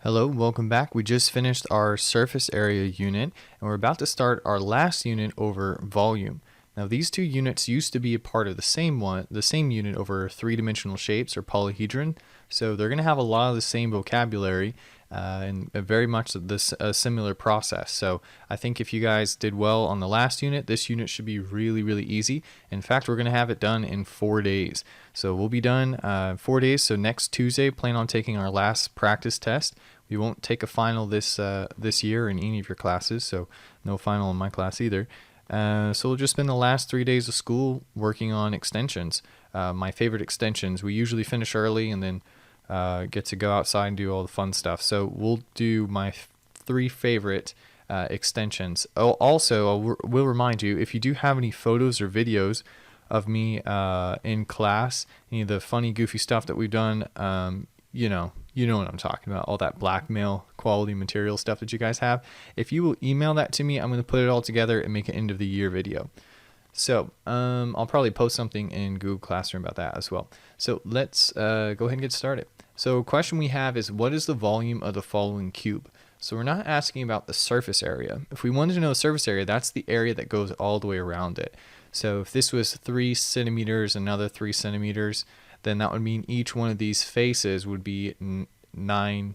Hello, welcome back. We just finished our surface area unit and we're about to start our last unit over volume. Now these two units used to be a part of the same unit over three-dimensional shapes or polyhedron, so they're going to have a lot of the same vocabulary and very much this similar process. So I think if you guys did well on the last unit, this unit should be really easy. In fact, we're going to have it done in 4 days. So we'll be done 4 days. So next Tuesday, plan on taking our last practice test. We won't take a final this year in any of your classes, so no final in my class either. So we'll just spend the last 3 days of school working on extensions. My favorite extensions. We usually finish early and then get to go outside and do all the fun stuff. So we'll do my 3 favorite extensions. Oh, also, I will remind you, if you do have any photos or videos of me in class, any of the funny, goofy stuff that we've done, you know what I'm talking about, all that blackmail quality material stuff that you guys have. If you will email that to me, I'm going to put it all together and make an end of the year video. So I'll probably post something in Google Classroom about that as well. So let's go ahead and get started. So question we have is, what is the volume of the following cube? So we're not asking about the surface area. If we wanted to know the surface area, that's the area that goes all the way around it. So if this was 3 centimeters, another 3 centimeters, then that would mean each one of these faces would be 9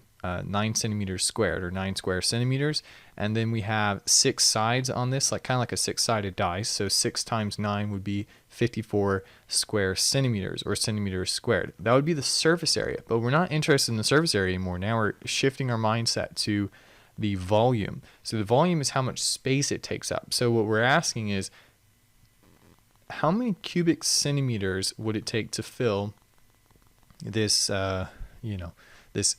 centimeters squared, or 9 square centimeters. And then we have 6 sides on this, kind of like a 6-sided dice. So 6 times 9 would be 54 square centimeters, or centimeters squared. That would be the surface area, but we're not interested in the surface area anymore. Now we're shifting our mindset to the volume. So the volume is how much space it takes up. So what we're asking is, how many cubic centimeters would it take to fill this, this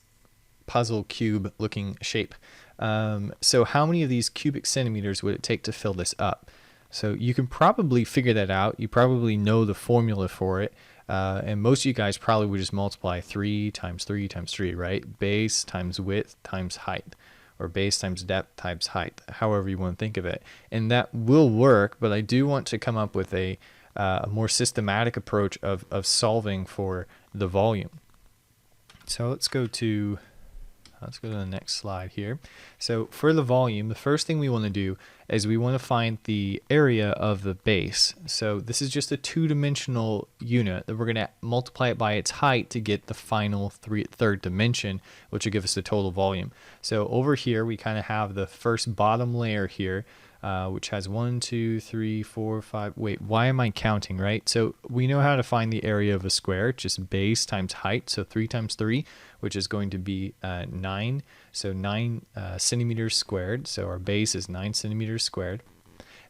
puzzle cube looking shape? So how many of these cubic centimeters would it take to fill this up? So you can probably figure that out. You probably know the formula for it. And most of you guys probably would just multiply 3 times 3 times 3, right? Base times width times height, or base times depth times height, however you want to think of it. And that will work, but I do want to come up with a more systematic approach of solving for the volume. So let's go to the next slide here. So for the volume, the first thing we want to do is we want to find the area of the base. So this is just a 2-dimensional unit that we're going to multiply it by its height to get the final third dimension, which will give us the total volume. So over here we kind of have the first bottom layer here, which has 1, 2, 3, 4, 5. Wait, why am I counting, right? So we know how to find the area of a square, just base times height. So 3 times 3, which is going to be 9. So 9 centimeters squared. So our base is 9 centimeters squared.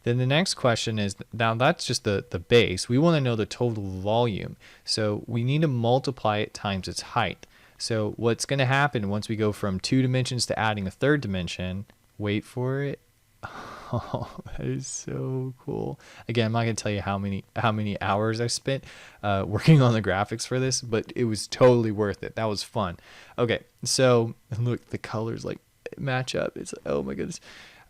Then the next question is, now that's just the base. We want to know the total volume. So we need to multiply it times its height. So what's going to happen once we go from 2 dimensions to adding a third dimension, wait for it. Oh, that is so cool. Again, I'm not going to tell you how many hours I spent working on the graphics for this, but it was totally worth it. That was fun. Okay, so look, the colors match up. It's oh my goodness.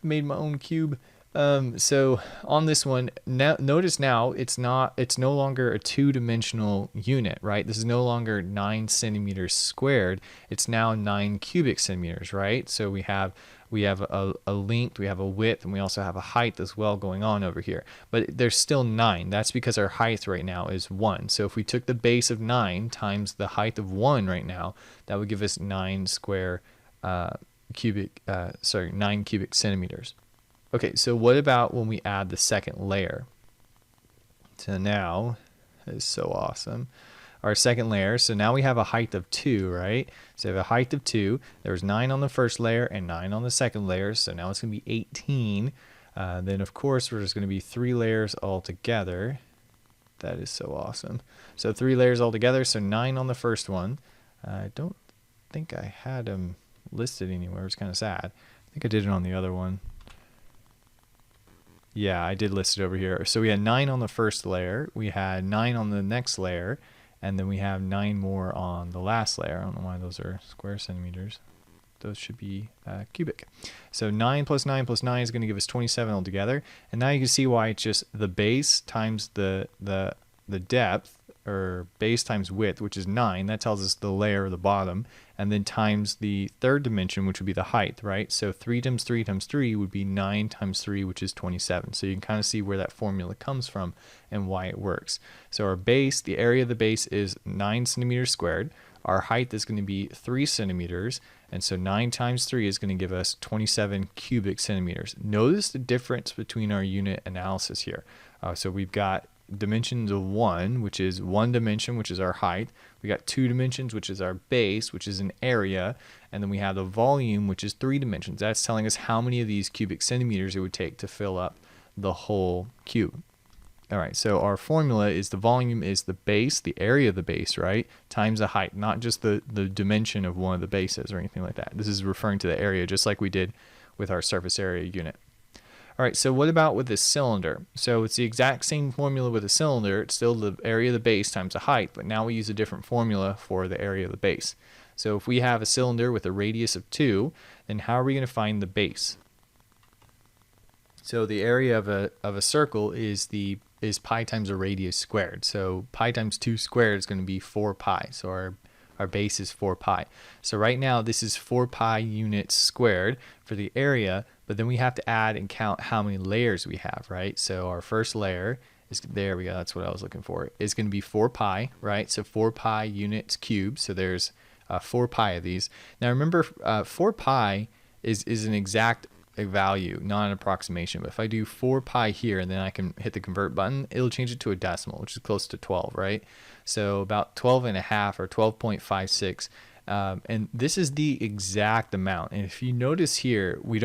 I made my own cube. So on this one, now notice now it's no longer a 2-dimensional unit, right? This is no longer 9 centimeters squared. It's now 9 cubic centimeters, right? So we have a length, we have a width, and we also have a height as well going on over here. But there's still 9. That's because our height right now is 1. So if we took the base of 9 times the height of 1 right now, that would give us 9 cubic centimeters. Okay, so what about when we add the second layer? So now, that is so awesome. Our second layer, so now we have a height of 2, right? So we have a height of 2. There's 9 on the first layer and 9 on the second layer, so now it's going to be 18. Then, of course, there's going to be 3 layers all together. That is so awesome. So 3 layers all together, so 9 on the first one. I don't think I had them listed anywhere. It's kind of sad. I think I did it on the other one. Yeah, I did list it over here. So we had 9 on the first layer, we had 9 on the next layer, and then we have 9 more on the last layer. I don't know why those are square centimeters. Those should be cubic. So 9 plus 9 plus 9 is going to give us 27 altogether. And now you can see why it's just the base times the the depth, or base times width, which is 9. That tells us the layer or the bottom. And then times the third dimension, which would be the height, right? So 3 times 3 times 3 would be 9 times 3, which is 27. So you can kind of see where that formula comes from and why it works. So our base, the area of the base is 9 centimeters squared. Our height is going to be 3 centimeters. And so 9 times 3 is going to give us 27 cubic centimeters. Notice the difference between our unit analysis here. So we've got dimensions of 1, which is 1 dimension, which is our height. We got 2 dimensions, which is our base, which is an area. And then we have the volume, which is 3 dimensions. That's telling us how many of these cubic centimeters it would take to fill up the whole cube. All right, so our formula is the volume is the base, the area of the base, right, times the height, not just the dimension of one of the bases or anything like that. This is referring to the area, just like we did with our surface area unit. All right, so what about with this cylinder? So it's the exact same formula with a cylinder. It's still the area of the base times the height, but now we use a different formula for the area of the base. So if we have a cylinder with a radius of 2, then how are we going to find the base? So the area of a circle is pi times a radius squared. So pi times 2 squared is going to be 4 pi. So our base is 4 pi. So right now this is 4 pi units squared for the area, but then we have to add and count how many layers we have, right? So our first layer is, there we go, that's what I was looking for, is going to be 4 pi, right? So 4 pi units cubed. So there's 4 pi of these. Now remember, 4 pi is an exact value, not an approximation. But if I do 4 pi here and then I can hit the convert button, it'll change it to a decimal, which is close to 12, right? So about 12 and a half, or 12.56. And this is the exact amount. And if you notice here, we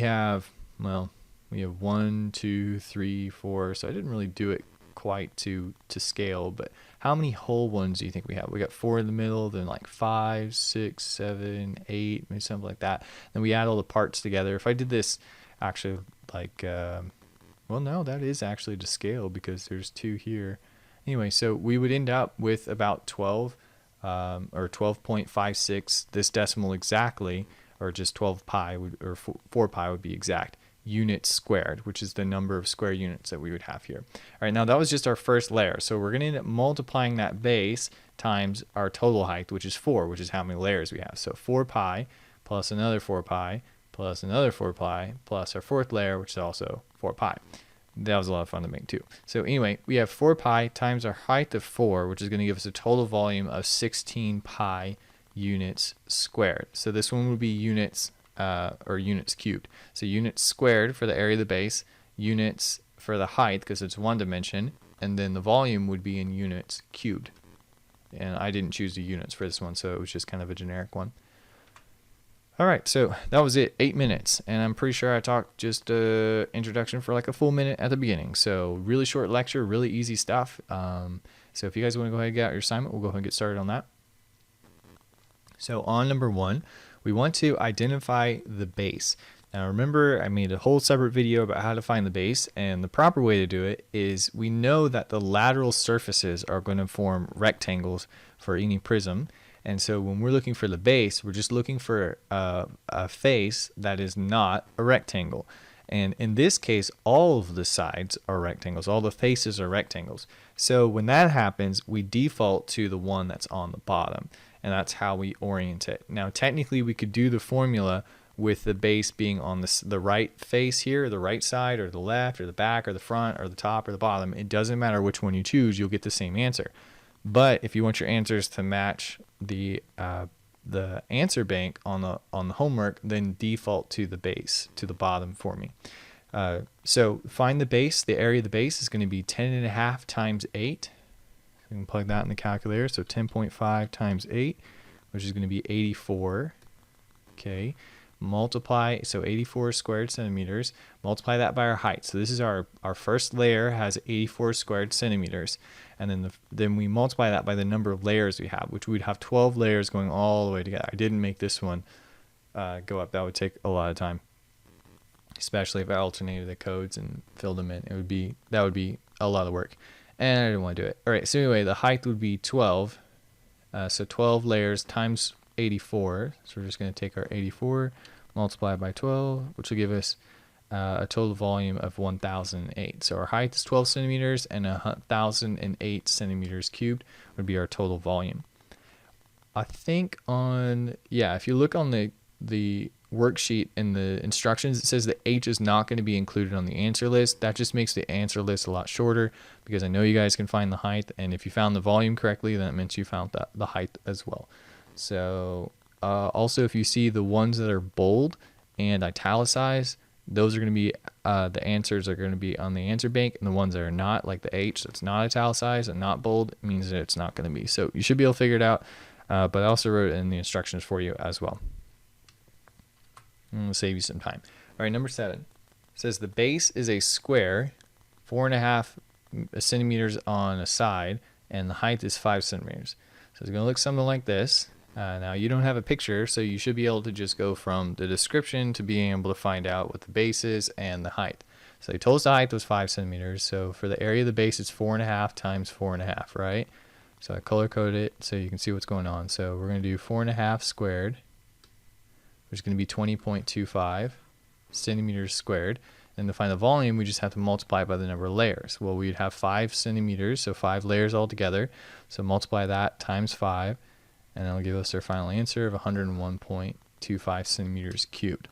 have 1, 2, 3, 4. So I didn't really do it quite to scale, but how many whole ones do you think we have? We got 4 in the middle, then like 5, 6, 7, 8, maybe something like that. Then we add all the parts together. If I did this actually like, well, no, that is actually to scale because there's 2 here. Anyway, so we would end up with about 12 or 12.56, this decimal exactly, or just 12 pi or 4 pi would be exact. Units squared, which is the number of square units that we would have here. All right, now that was just our first layer. So we're going to end up multiplying that base times our total height, which is 4, which is how many layers we have. So 4 pi plus another 4 pi plus another 4 pi plus our fourth layer, which is also 4 pi. That was a lot of fun to make too. So anyway, we have 4 pi times our height of 4, which is going to give us a total volume of 16 pi units squared. So this one would be units or units cubed. So units squared for the area of the base, units for the height because it's 1 dimension, and then the volume would be in units cubed. And I didn't choose the units for this one, so it was just kind of a generic one. All right, so that was it, 8 minutes, and I'm pretty sure I talked just introduction for like a full minute at the beginning. So really short lecture, really easy stuff. So if you guys want to go ahead and get out your assignment, we'll go ahead and get started on that. So on number 1, we want to identify the base. Now remember, I made a whole separate video about how to find the base, and the proper way to do it is we know that the lateral surfaces are going to form rectangles for any prism. And so when we're looking for the base, we're just looking for a face that is not a rectangle. And in this case, all of the sides are rectangles. All the faces are rectangles. So when that happens, we default to the one that's on the bottom. And that's how we orient it. Now, technically, we could do the formula with the base being on the right face here, the right side, or the left, or the back, or the front, or the top, or the bottom. It doesn't matter which one you choose, you'll get the same answer. But if you want your answers to match the answer bank on the homework, then default to the base, to the bottom for me. So find the base. The area of the base is going to be 10.5 times 8. You can plug that in the calculator. So 10.5 times 8, which is going to be 84. Okay. Multiply, so 84 squared centimeters. Multiply that by our height. So this is our first layer has 84 squared centimeters. And then we multiply that by the number of layers we have, which we'd have 12 layers going all the way together. I didn't make this one go up. That would take a lot of time, especially if I alternated the codes and filled them in. That would be a lot of work. And I didn't want to do it. All right, so anyway, the height would be 12. So 12 layers times 84. So we're just going to take our 84, multiply by 12, which will give us a total volume of 1008. So our height is 12 centimeters and 1008 centimeters cubed would be our total volume. I think if you look on the worksheet in the instructions, it says that H is not going to be included on the answer list. That just makes the answer list a lot shorter because I know you guys can find the height, and if you found the volume correctly, then it means you found the height as well. So also, if you see the ones that are bold and italicized, those are going to be the answers are going to be on the answer bank, and the ones that are not, like the H that's not italicized and not bold, means that it's not going to be. So you should be able to figure it out, but I also wrote it in the instructions for you as well. We'll save you some time. All right, number 7 says the base is a square, 4.5 centimeters on a side, and the height is 5 centimeters. So it's going to look something like this. Now you don't have a picture, so you should be able to just go from the description to being able to find out what the base is and the height. So they told us the height was 5 centimeters. So for the area of the base, it's 4.5 times 4.5, right? So I color coded it so you can see what's going on. So we're going to do 4.5 squared, which is going to be 20.25 centimeters squared. And to find the volume, we just have to multiply it by the number of layers. Well, we'd have 5 centimeters, so 5 layers altogether. So multiply that times 5. And that'll give us our final answer of 101.25 centimeters cubed.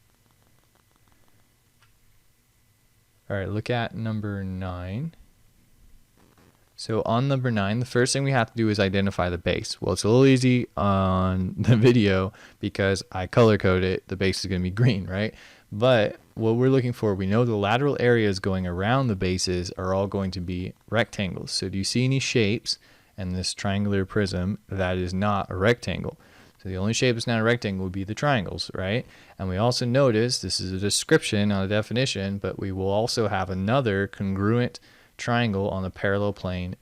All right, look at number 9. So on number 9, the first thing we have to do is identify the base. Well, it's a little easy on the video because I color code it. The base is going to be green, right? But what we're looking for, we know the lateral areas going around the bases are all going to be rectangles. So do you see any shapes and this triangular prism that is not a rectangle? So the only shape that's not a rectangle would be the triangles, right? And we also notice, this is a description, not a definition, but we will also have another congruent triangle on the parallel plane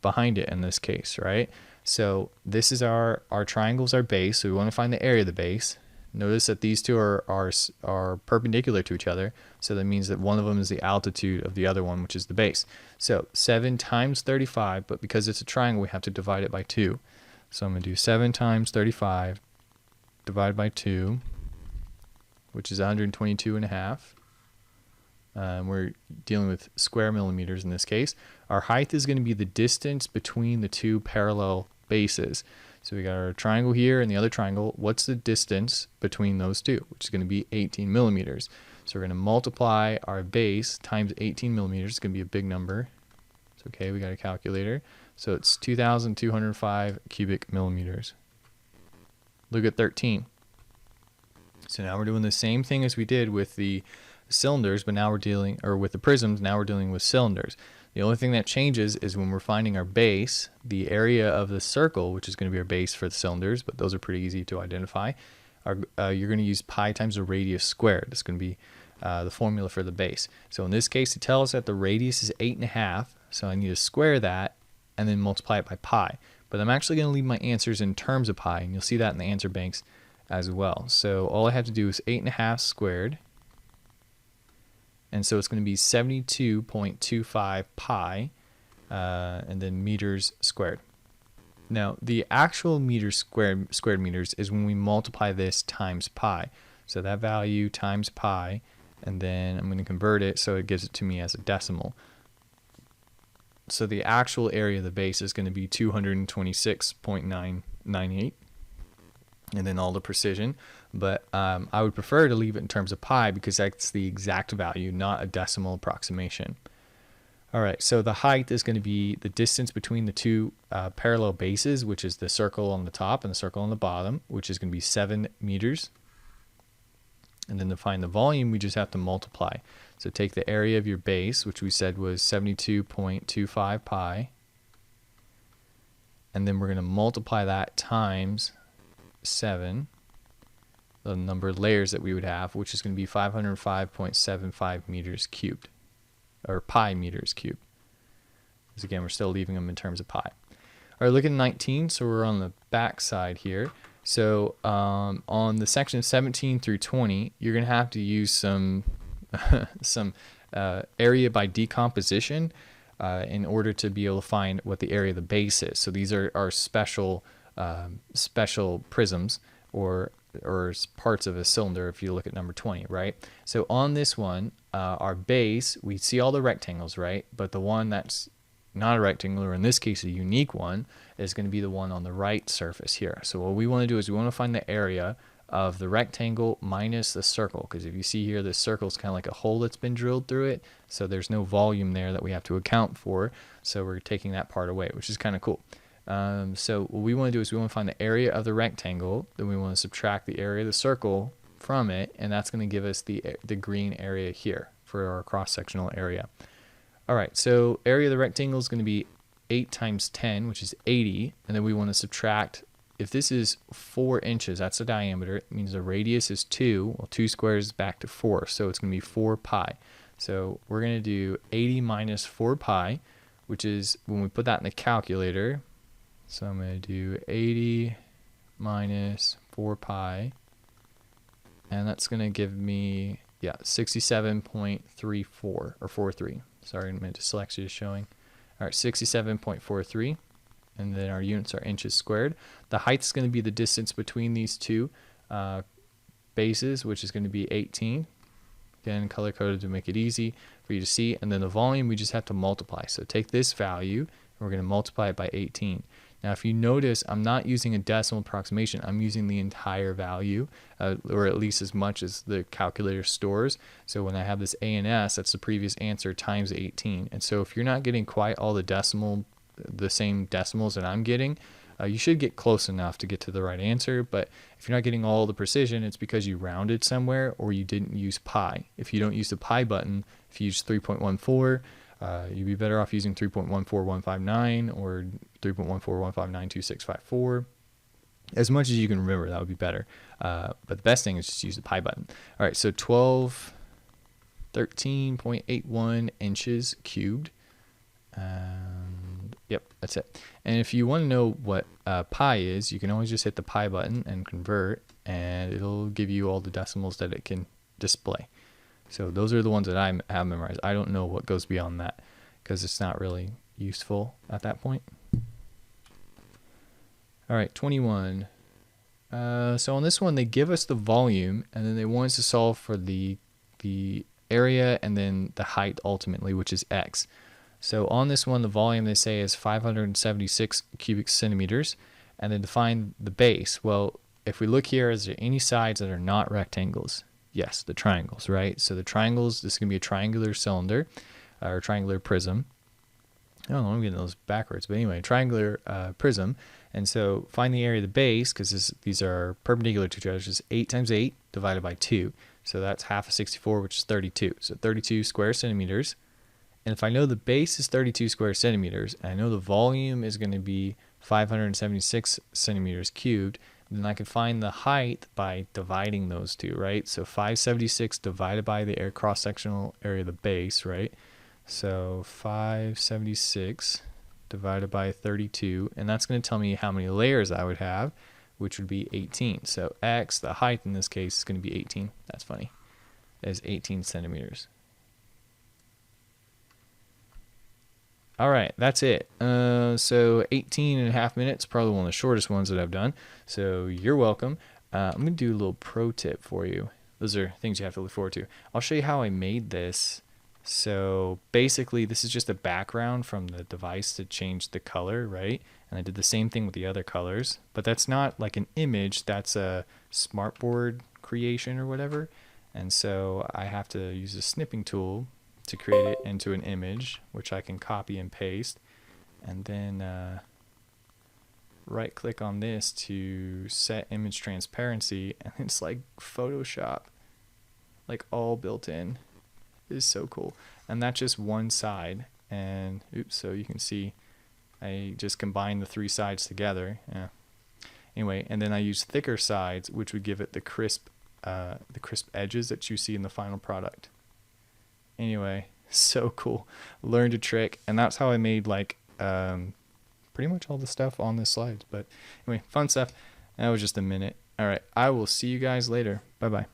behind it in this case, right? So this is our triangle's our base, so we want to find the area of the base. Notice that these two are perpendicular to each other, so that means that one of them is the altitude of the other one, which is the base. So 7 times 35, but because it's a triangle, we have to divide it by 2. So I'm going to do 7 times 35 divided by 2, which is 122.5. We're dealing with square millimeters in this case. Our height is going to be the distance between the two parallel bases. So we got our triangle here and the other triangle. What's the distance between those two? Which is going to be 18 millimeters. So we're going to multiply our base times 18 millimeters. It's going to be a big number. It's okay, we got a calculator. So it's 2,205 cubic millimeters. Look at 13. So now we're doing the same thing as we did with the cylinders, but now we're dealing, or with the prisms, now we're dealing with cylinders. The only thing that changes is when we're finding our base, the area of the circle, which is going to be our base for the cylinders, but those are pretty easy to identify, you're going to use pi times the radius squared. That's going to be the formula for the base. So in this case, it tells us that the radius is 8.5, so I need to square that and then multiply it by pi. But I'm actually going to leave my answers in terms of pi, and you'll see that in the answer banks as well. So all I have to do is 8.5 squared, and so it's going to be 72.25 pi, and then meters squared. Now, the actual meters squared meters is when we multiply this times pi. So that value times pi, and then I'm going to convert it so it gives it to me as a decimal. So the actual area of the base is going to be 226.998, and then all the precision. But I would prefer to leave it in terms of pi because that's the exact value, not a decimal approximation. All right, so the height is going to be the distance between the two parallel bases, which is the circle on the top and the circle on the bottom, which is going to be 7 meters. And then to find the volume, we just have to multiply. So take the area of your base, which we said was 72.25 pi, and then we're going to multiply that times 7, the number of layers that we would have, which is going to be 505.75 meters cubed, or pi meters cubed. Because again, we're still leaving them in terms of pi. All right, look at 19. So we're on the back side here. So on the section 17 through 20, you're going to have to use some area by decomposition in order to be able to find what the area of the base is. So these are our special prisms, or or parts of a cylinder if you look at number 20, right? So on this one, our base, we see all the rectangles, right? But the one that's not a rectangle, or in this case a unique one, is going to be the one on the right surface here. So what we want to do is we want to find the area of the rectangle minus the circle, because if you see here, this circle is kind of like a hole that's been drilled through it, so there's no volume there that we have to account for, so we're taking that part away, which is kind of cool. So what we want to do is we want to find the area of the rectangle, then we want to subtract the area of the circle from it, and that's going to give us the green area here for our cross-sectional area. All right, so area of the rectangle is going to be 8 times 10, which is 80, and then we want to subtract, if this is 4 inches, that's the diameter, it means the radius is 2, well 2 squares back to 4, so it's going to be 4 pi. So we're going to do 80 minus 4 pi, which is, when we put that in the calculator, so I'm going to do 80 minus 4 pi, and that's going to give me, 67.34, or 43. Sorry, my dyslexia is showing. All right, 67.43, and then our units are inches squared. The height is going to be the distance between these two bases, which is going to be 18. Again, color-coded to make it easy for you to see. And then the volume, we just have to multiply. So take this value, and we're going to multiply it by 18. Now, if you notice, I'm not using a decimal approximation. I'm using the entire value, or at least as much as the calculator stores. So when I have this A and S, that's the previous answer times 18. And so if you're not getting quite all the same decimals that I'm getting, you should get close enough to get to the right answer. But if you're not getting all the precision, it's because you rounded somewhere or you didn't use pi. If you don't use the pi button, if you use 3.14, you'd be better off using 3.14159 or 3.141592654. As much as you can remember, that would be better. But the best thing is just use the pi button. All right, so 13.81 inches cubed. Yep, that's it. And if you want to know what pi is, you can always just hit the pi button and convert, and it'll give you all the decimals that it can display. So those are the ones that I have memorized. I don't know what goes beyond that because it's not really useful at that point. All right, 21. So on this one, they give us the volume, and then they want us to solve for the area and then the height ultimately, which is x. So on this one, the volume they say is 576 cubic centimeters, and then to find the base, well, if we look here, is there any sides that are not rectangles? Yes, the triangles, right? So the triangles, this is going to be a triangular cylinder, or triangular prism. I don't know, I'm getting those backwards, but anyway, triangular prism. And so find the area of the base, because these are perpendicular to each other, is 8 times 8 divided by 2. So that's half of 64, which is 32. So 32 square centimeters. And if I know the base is 32 square centimeters, and I know the volume is going to be 576 centimeters cubed, then I can find the height by dividing those two, right? So 576 divided by the cross-sectional area of the base, right? So 576 divided by 32, and that's going to tell me how many layers I would have, which would be 18. So x, the height in this case, is going to be 18. That's funny. Is 18 centimeters. All right, that's it. So 18.5 minutes, probably one of the shortest ones that I've done. So you're welcome. I'm going to do a little pro tip for you. Those are things you have to look forward to. I'll show you how I made this. So basically, this is just a background from the device to change the color, right? And I did the same thing with the other colors. But that's not like an image. That's a smartboard creation or whatever. And so I have to use a snipping tool to create it into an image, which I can copy and paste, and then right click on this to set image transparency, and it's like Photoshop, like all built in. It is so cool. And that's just one side, and oops, so you can see I just combined the 3 sides together. Anyway, and then I use thicker sides, which would give it the crisp edges that you see in the final product. Anyway, so cool. Learned a trick, and that's how I made like pretty much all the stuff on this slide. But anyway, fun stuff. That was just a minute. All right, I will see you guys later. Bye-bye.